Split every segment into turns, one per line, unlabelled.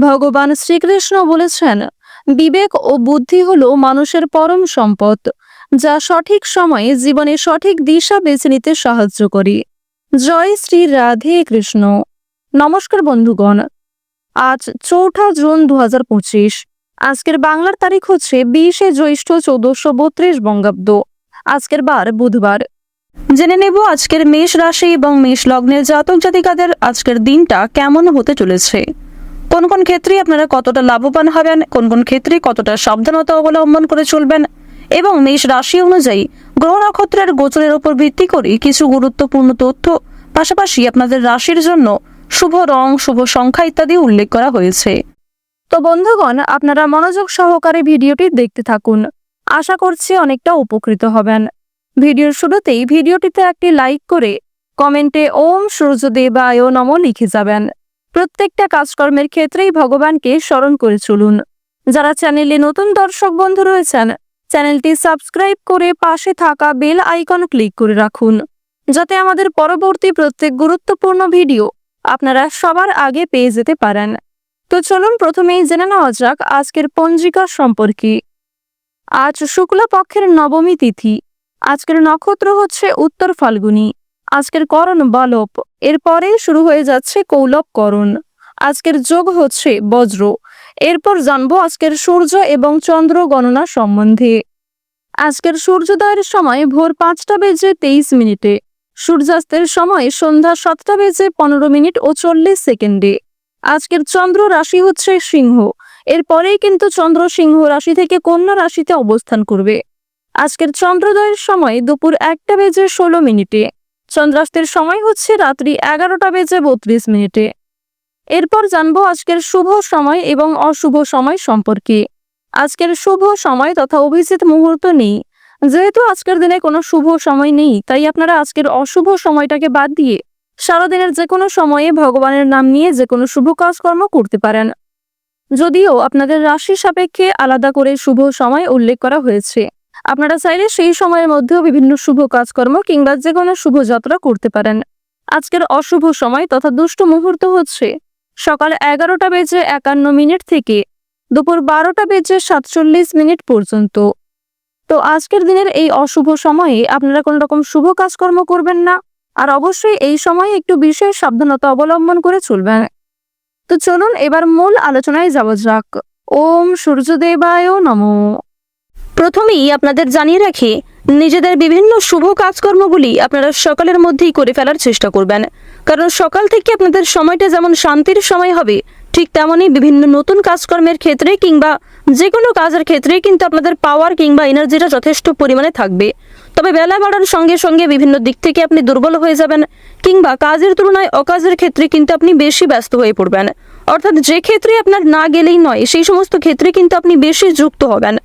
ভগবান শ্রীকৃষ্ণ বলেছেন, বিবেক ও বুদ্ধি হলো মানুষের পরম সম্পদ, যা সঠিক সময়ে জীবনে সঠিক দিশা বেছে নিতে সাহায্য করে। জয় শ্রী রাধে কৃষ্ণ। নমস্কার বন্ধুগণ, আজ 4 জুন 2025। আজকের বাংলার তারিখ হচ্ছে 20 জ্যৈষ্ঠ 1432 বঙ্গাব্দ। আজকের বার বুধবার। জেনে নেব আজকের মেষ রাশি এবং মেষ লগ্নের জাতক জাতিকাদের আজকের দিনটা কেমন হতে চলেছে। কোন কোন ক্ষেত্রে আপনারা কতটা লাভবান হবেন, কোন কোন ক্ষেত্রে কতটা সাবধানতা অবলম্বন করে চলবেন, এবং মেষ রাশি অনুযায়ী গ্রহ নক্ষত্রের গোচরের উপর ভিত্তি করে কিছু গুরুত্বপূর্ণ তথ্য, পাশাপাশি আপনাদের রাশির জন্য শুভ রং, শুভ সংখ্যা ইত্যাদি উল্লেখ করা হয়েছে। তো বন্ধুগণ, আপনারা মনোযোগ সহকারে ভিডিওটি দেখতে থাকুন। আশা করছি অনেকটা উপকৃত হবেন। ভিডিওর শুরুতেই ভিডিওটিতে একটি লাইক করে কমেন্টে ওম সূর্যদেবায় নমঃ লিখে যাবেন। প্রত্যেকটা কাজকর্মের ক্ষেত্রেই ভগবানকে স্মরণ করে চলুন। যারা চ্যানেলে নতুন দর্শক বন্ধু রয়েছেন, চ্যানেলটি সাবস্ক্রাইব করে পাশে থাকা বেল আইকন ক্লিক করে রাখুন, যাতে আমাদের পরবর্তী প্রত্যেক গুরুত্বপূর্ণ ভিডিও আপনারা সবার আগে পেয়ে যেতে পারেন। তো চলুন প্রথমেই জেনে নেওয়া যাক আজকের পঞ্জিকা সম্পর্কে। আজ শুক্লপক্ষের নবমী তিথি। আজকের নক্ষত্র হচ্ছে উত্তর ফাল্গুনী। আজকের করণ বালব, এরপরে শুরু হয়ে যাচ্ছে কৌলব করণ। আজকের যোগ হচ্ছে বজ্র। এরপর জানবো আজকের সূর্য এবং চন্দ্র গণনা সম্বন্ধে। আজকের সূর্যোদয়ের সময় ভোর 5টা বেজে 23 মিনিটে, সূর্যাস্তের সময় সন্ধ্যা 7টা বেজে 15 মিনিট ও 40 সেকেন্ডে। আজকের চন্দ্র রাশি হচ্ছে সিংহ। এরপরেই কিন্তু চন্দ্র সিংহ রাশি থেকে কন্যা রাশিতে অবস্থান করবে। আজকের চন্দ্রোদয়ের সময় দুপুর 1টা বেজে 16 মিনিটে। চন্দ্রাস্তের সময় হচ্ছে রাত্রি 11টা বেজে 32 মিনিটে। এরপর জানবো আজকের শুভ সময় এবং অশুভ সময় সম্পর্কে। আজকের শুভ সময় তথা অভিজিৎ মুহূর্ত নেই। যেহেতু আজকের দিনে কোনো শুভ সময় নেই, তাই আপনারা আজকের অশুভ সময়টাকে বাদ দিয়ে সারাদিনের যে কোনো সময়ে ভগবানের নাম নিয়ে যে কোনো শুভ কাজকর্ম করতে পারেন। যদিও আপনাদের রাশি সাপেক্ষে আলাদা করে শুভ সময় উল্লেখ করা হয়েছে, আপনারা চাইলে সেই সময়ের মধ্যেও বিভিন্ন শুভ কাজকর্ম কিংবা যে কোনো শুভ যাত্রা করতে পারেন। আজকের অশুভ সময় তথা দুষ্ট মুহূর্ত হচ্ছে সকাল 11টা বেজে 51 মিনিট থেকে দুপুর 12টা বেজে 47 মিনিট পর্যন্ত। তো আজকের দিনের এই অশুভ সময়ে আপনারা কোনো রকম শুভ কাজকর্ম করবেন না, আর অবশ্যই এই সময়ে একটু বিশেষ সাবধানতা অবলম্বন করে চলবেন। তো চলুন এবার মূল আলোচনায় যাওয়া যাক। ওম সূর্যদেবায় নমঃ। প্রথমেই আপনাদের জানিয়ে রাখি, নিজেদের বিভিন্ন শুভ কাজকর্মগুলি আপনারা সকালের মধ্যেই করে ফেলার চেষ্টা করবেন, কারণ সকাল থেকে আপনাদের সময়টা যেমন শান্তির সময় হবে, ঠিক তেমনই বিভিন্ন নতুন কাজকর্মের ক্ষেত্রে কিংবা যে কোনো কাজের ক্ষেত্রে কিন্তু আপনাদের পাওয়ার কিংবা এনার্জিটা যথেষ্ট পরিমাণে থাকবে। তবে বেলা বাড়ার সঙ্গে সঙ্গে বিভিন্ন দিক থেকে আপনি দুর্বল হয়ে যাবেন, কিংবা কাজের তুলনায় অকাজের ক্ষেত্রে কিন্তু আপনি বেশি ব্যস্ত হয়ে পড়বেন। অর্থাৎ যে ক্ষেত্রে আপনার না গেলেই নয়, সেই সমস্ত ক্ষেত্রে কিন্তু আপনি বেশি যুক্ত হবেন।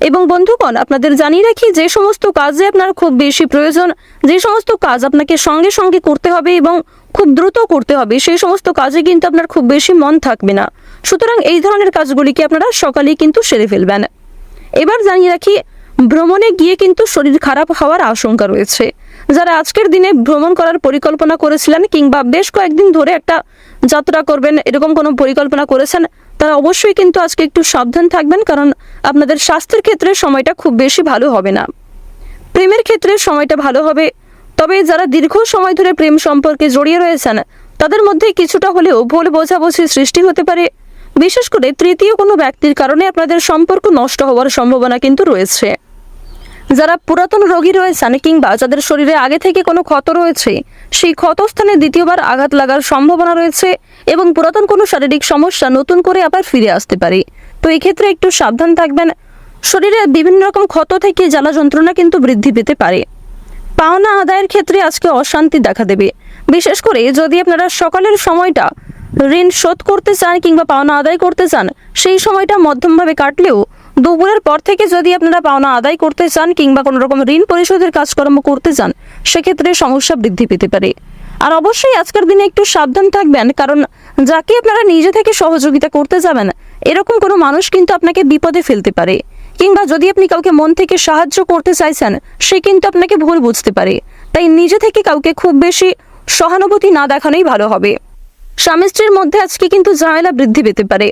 এবং বন্ধুগণ, আপনাদের জানিয়ে রাখি, যে সমস্ত কাজে আপনার খুব বেশি প্রয়োজন, যে সমস্ত কাজ আপনাকে সঙ্গে সঙ্গে করতে হবে এবং খুব দ্রুত করতে হবে, সেই সমস্ত কাজে কিন্তু আপনার খুব বেশি মন থাকবে না। সুতরাং এই ধরনের কাজগুলিকে আপনারা সকালেই কিন্তু সেরে ফেলবেন। এবার জানিয়ে রাখি, ভ্রমণে গিয়ে কিন্তু শরীর খারাপ হওয়ার আশঙ্কা রয়েছে। যারা আজকের দিনে ভ্রমণ করার পরিকল্পনা করেছিলেন কিংবা বেশ কয়েকদিন ধরে একটা যাত্রা করবেন, এরকম কোনো পরিকল্পনা করেছেন, তারা অবশ্যই কিন্তু আজকে একটু সাবধান থাকবেন, কারণ আপনাদের স্বাস্থ্যের ক্ষেত্রে সময়টা খুব বেশি ভালো হবে না। প্রেমের ক্ষেত্রে সময়টা ভালো হবে, তবে যারা দীর্ঘ সময় ধরে প্রেম সম্পর্কে জড়িয়ে রয়েছেন, তাদের মধ্যে কিছুটা হলেও ভুল বোঝাবুঝির সৃষ্টি হতে পারে। বিশেষ করে তৃতীয় কোনো ব্যক্তির কারণে আপনাদের সম্পর্ক নষ্ট হওয়ার সম্ভাবনা কিন্তু রয়েছে। যারা পুরাতন রোগী রয়েছেন কিংবা যাদের শরীরে আগে থেকে কোনো ক্ষত রয়েছে, সেই ক্ষতস্থানে দ্বিতীয়বার আঘাত লাগার সম্ভাবনা রয়েছে এবং পুরাতন কোনো শারীরিক সমস্যা নতুন করে আবার ফিরে আসতে পারে। তো এই ক্ষেত্রে একটু সাবধান থাকবেন। শরীরে বিভিন্ন রকম ক্ষত থেকে জ্বালা যন্ত্রণা কিন্তু বৃদ্ধি পেতে পারে। পাওনা আদায়ের ক্ষেত্রে আজকে অশান্তি দেখা দেবে। বিশেষ করে যদি আপনারা সকালের সময়টা ঋণ শোধ করতে চান কিংবা পাওনা আদায় করতে চান, সেই সময়টা মধ্যমভাবে কাটলেও দুপুরের পর থেকে যদি আপনারা পাওনা আদায় করতে চান কিংবা কোনো রকম ঋণ পরিশোধের কাজকর্ম করতে চান, সেক্ষেত্রে সমস্যা বৃদ্ধি পেতে পারে। আর অবশ্যই আজকের দিনে একটু সাবধান থাকবেন, কারণ যাকে আপনারা নিজে থেকে সহযোগিতা করতে যাবেন, এরকম কোনো মানুষ কিন্তু আপনাকে বিপদে ফেলতে পারে, কিংবা যদি আপনি কাউকে মন থেকে সাহায্য করতে চাইছেন, সে কিন্তু আপনাকে ভুল বুঝতে পারে। তাই নিজে থেকে কাউকে খুব বেশি সহানুভূতি না দেখানোই ভালো হবে। স্বামী স্ত্রীর মধ্যে আজকে কিন্তু ঝামেলা বৃদ্ধি পেতে পারে।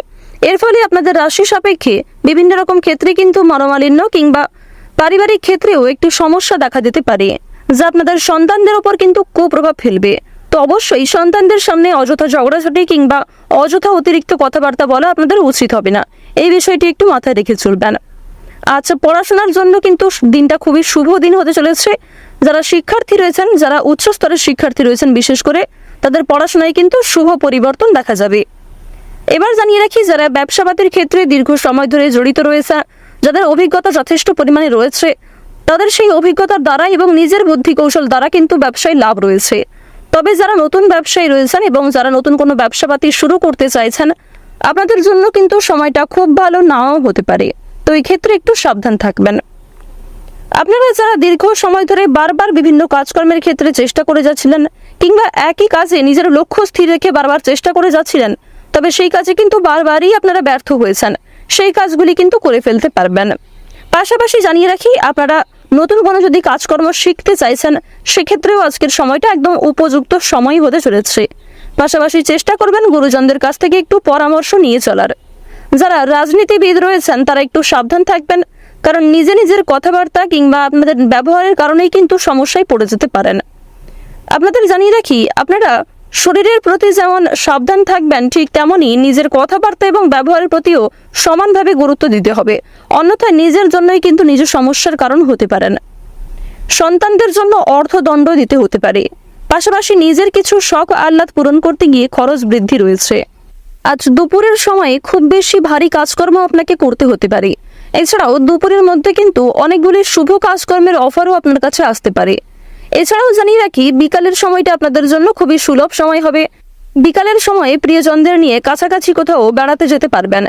এর ফলে আপনাদের রাশি সাপেক্ষে বিভিন্ন রকম ক্ষেত্রে কিন্তু মনোমালিন্য কিংবা পারিবারিক ক্ষেত্রেও একটু সমস্যা দেখা দিতে পারে, যা আপনাদের সন্তানদের ওপর কিন্তু কুপ্রভাব ফেলবে। তো অবশ্যই সন্তানদের সামনে অযথা ঝগড়াঝাটি কিংবা অযথা অতিরিক্ত কথাবার্তা বলা আপনাদের উচিত হবে না। এই বিষয়টি একটু মাথায় রেখে চলবেন। আচ্ছা, পড়াশোনার জন্য কিন্তু দিনটা খুবই শুভ দিন হতে চলেছে। যারা শিক্ষার্থী রয়েছেন, যারা উচ্চ স্তরের শিক্ষার্থী রয়েছেন, বিশেষ করে তাদের পড়াশোনায় কিন্তু শুভ পরিবর্তন দেখা যাবে। এবার জানিয়ে রাখি, যারা ব্যবসাপাতির ক্ষেত্রে দীর্ঘ সময় ধরে জড়িত রয়েছে, যাদের অভিজ্ঞতা যথেষ্ট পরিমাণে রয়েছে, তাদের সেই অভিজ্ঞতার দ্বারা এবং নিজের বুদ্ধি কৌশল দ্বারা কিন্তু ব্যবসায় লাভ রয়েছে। তবে যারা নতুন ব্যবসায়ী রয়েছেন এবং যারা নতুন কোনো ব্যবসাপাতি শুরু করতে চাইছেন, আপনাদের জন্য কিন্তু সময়টা খুব ভালো নাও হতে পারে। তো এই ক্ষেত্রে একটু সাবধান থাকবেন। আপনারা যারা দীর্ঘ সময় ধরে বারবার বিভিন্ন কাজকর্মের ক্ষেত্রে চেষ্টা করে যাচ্ছিলেন কিংবা একই কাজে নিজের লক্ষ্য স্থির রেখে বারবার চেষ্টা করে যাচ্ছিলেন, তবে সেই কাজে কিন্তু বারবারই আপনারা ব্যর্থ হয়েছেন, সেই কাজগুলি কিন্তু করে ফেলতে পারবেন। পাশাপাশি জানিয়ে রাখি, আপনারা নতুন কোনো যদি কাজকর্ম শিখতে চাইছেন, সেক্ষেত্রেও আজকের সময়টা একদম উপযুক্ত সময় হতে চলেছে। পাশাপাশি চেষ্টা করবেন গুরুজনদের কাছ থেকে একটু পরামর্শ নিয়ে চলার। যারা রাজনীতিবিদ রয়েছেন তারা একটু সাবধান থাকবেন, কারণ নিজের কথাবার্তা কিংবা আপনাদের ব্যবহারের কারণেই কিন্তু সমস্যায় পড়ে যেতে পারেন। আপনাদের জানিয়ে রাখি, আপনারা শরীরের প্রতি যেমন সাবধান থাকবেন, ঠিক তেমনই নিজের কথাবার্তা এবং ব্যবহারের প্রতিও সমানভাবে গুরুত্ব দিতে হবে। অন্যথায় নিজের জন্যই কিন্তু নিজের সমস্যার কারণ হতে পারেন। সন্তানদের জন্য অর্থদণ্ড দিতে হতে পারে। পাশাপাশি নিজের কিছু শখ আহ্লাদ পূরণ করতে গিয়ে খরচ বৃদ্ধি রয়েছে। আজ দুপুরের সময়ে খুব বেশি ভারী কাজকর্ম আপনাকে করতে হতে পারে। এছাড়াও দুপুরের মধ্যে কিন্তু অনেকগুলি শুভ কাজকর্মের অফারও আপনার কাছে আসতে পারে। এছাড়াও জানিয়ে রাখি, বিকালের সময়টা আপনাদের জন্য খুবই সুলভ সময় হবে। বিকালের সময়ে প্রিয়জনদের নিয়ে কাছাকাছি কোথাও বেড়াতে যেতে পারবেন।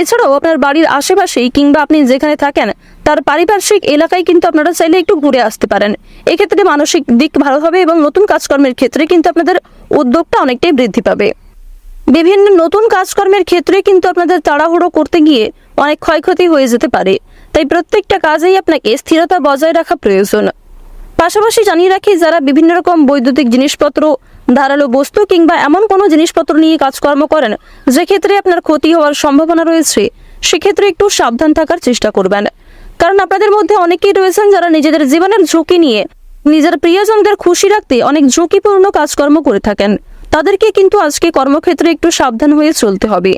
এছাড়াও আপনার বাড়ির আশেপাশেই কিংবা আপনি যেখানে থাকেন তার পারিপার্শ্বিক এলাকায় কিন্তু আপনারা চাইলে একটু ঘুরে আসতে পারেন। এক্ষেত্রে মানসিক দিক ভালো হবে এবং নতুন কাজকর্মের ক্ষেত্রে কিন্তু আপনাদের উদ্যোগটা অনেকটাই বৃদ্ধি পাবে। বিভিন্ন নতুন কাজকর্মের ক্ষেত্রে কিন্তু আপনাদের তাড়াহুড়ো করতে গিয়ে অনেক ক্ষয়ক্ষতি হয়ে যেতে পারে। তাই প্রত্যেকটা কাজেই আপনাকে স্থিরতা বজায় রাখা প্রয়োজন। পাশাপাশি জানিয়ে রাখি, যারা বিভিন্ন রকম বৈদ্যুতিক জিনিসপত্র, ধারালো বস্তু কিংবা এমন কোনো জিনিসপত্র নিয়ে কাজকর্ম করেন যে ক্ষেত্রে আপনার ক্ষতি হওয়ার সম্ভাবনা রয়েছে, সেক্ষেত্রে একটু সাবধান থাকার চেষ্টা করবেন। কারণ আপনাদের মধ্যে অনেকেই রয়েছেন যারা নিজেদের জীবনের ঝুঁকি নিয়ে নিজের প্রিয়জনদের খুশি রাখতে অনেক ঝুঁকিপূর্ণ কাজকর্ম করে থাকেন। তাদেরকে কিন্তু আজকে কর্মক্ষেত্রে একটু সাবধান হয়ে চলতে হবে।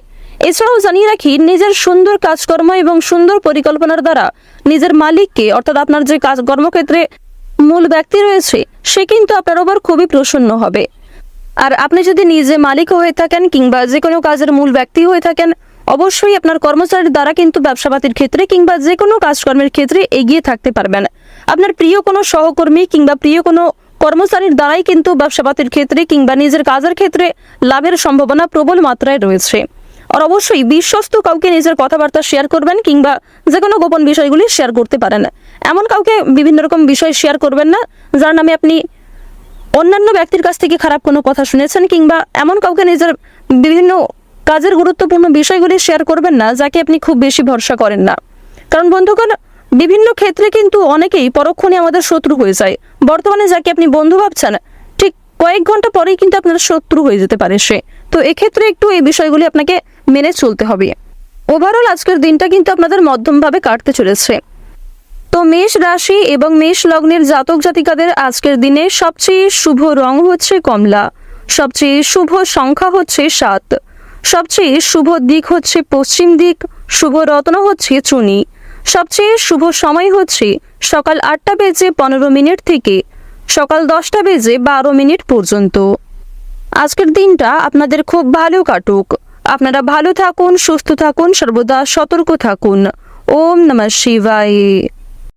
এছাড়াও জানিয়ে রাখি, নিজের সুন্দর কাজকর্ম এবং সুন্দর পরিকল্পনার দ্বারা নিজের মালিককে, অর্থাৎ আপনার যে কর্মক্ষেত্রে মূল ব্যক্তি রয়েছে, সে কিন্তু আপনার ওপর খুবই প্রসন্ন হবে। আর আপনি যদি নিজে মালিক হয়ে থাকেন কিংবা যে কোনো কাজের মূল ব্যক্তি হয়ে থাকেন, অবশ্যই আপনার কর্মচারীর দ্বারা কিন্তু ব্যবসাপাতির ক্ষেত্রে কিংবা যে কোনো কাজকর্মের ক্ষেত্রে এগিয়ে থাকতে পারবেন। আপনার প্রিয় কোনো সহকর্মী কিংবা প্রিয় কোনো কর্মচারীর দ্বারাই কিন্তু ব্যবসাপাতির ক্ষেত্রে কিংবা নিজের কাজের ক্ষেত্রে লাভের সম্ভাবনা প্রবল মাত্রায় রয়েছে। আর অবশ্যই বিশ্বস্ত কাউকে নিজের কথাবার্তা শেয়ার করবেন কিংবা যে কোনো গোপন বিষয়গুলি শেয়ার করতে পারেন। এমন কাউকে বিভিন্ন রকম বিষয় শেয়ার করবেন না যার নামে আপনি অন্যান্য ব্যক্তির কাছ থেকে খারাপ কোনো কথা শুনেছেন, কিংবা এমন কাউকে নিজের বিভিন্ন কাজের গুরুত্বপূর্ণ বিষয়গুলি শেয়ার করবেন না যাকে আপনি খুব বেশি ভরসা করেন না। কারণ বন্ধুগণ, বিভিন্ন ক্ষেত্রে কিন্তু অনেকেই পরক্ষণে আমাদের শত্রু হয়ে যায়। বর্তমানে যাকে আপনি বন্ধু ভাবছেন, ঠিক কয়েক ঘন্টা পরেই কিন্তু আপনার শত্রু হয়ে যেতে পারে সে। তো এক্ষেত্রে একটু এই বিষয়গুলি আপনাকে মেনে চলতে হবে। ওভারঅল আজকের দিনটা কিন্তু আপনাদের মধ্যমভাবে কাটতে চলেছে। তো মেষ রাশি এবং মেষ লগ্নের জাতক জাতিকাদের আজকের দিনে সবচেয়ে শুভ রং হচ্ছে কমলা, সবচেয়ে শুভ সংখ্যা হচ্ছে 7, সবচেয়ে শুভ দিক হচ্ছে পশ্চিম দিক, শুভ রত্ন হচ্ছে চুনি, সবচেয়ে শুভ সময় হচ্ছে সকাল 8:15 থেকে সকাল 10:12 পর্যন্ত। আজকের দিনটা আপনাদের খুব ভালো কাটুক। আপনারা ভালো থাকুন, সুস্থ থাকুন, সর্বদা সতর্ক থাকুন। ওম নমঃ শিবায়।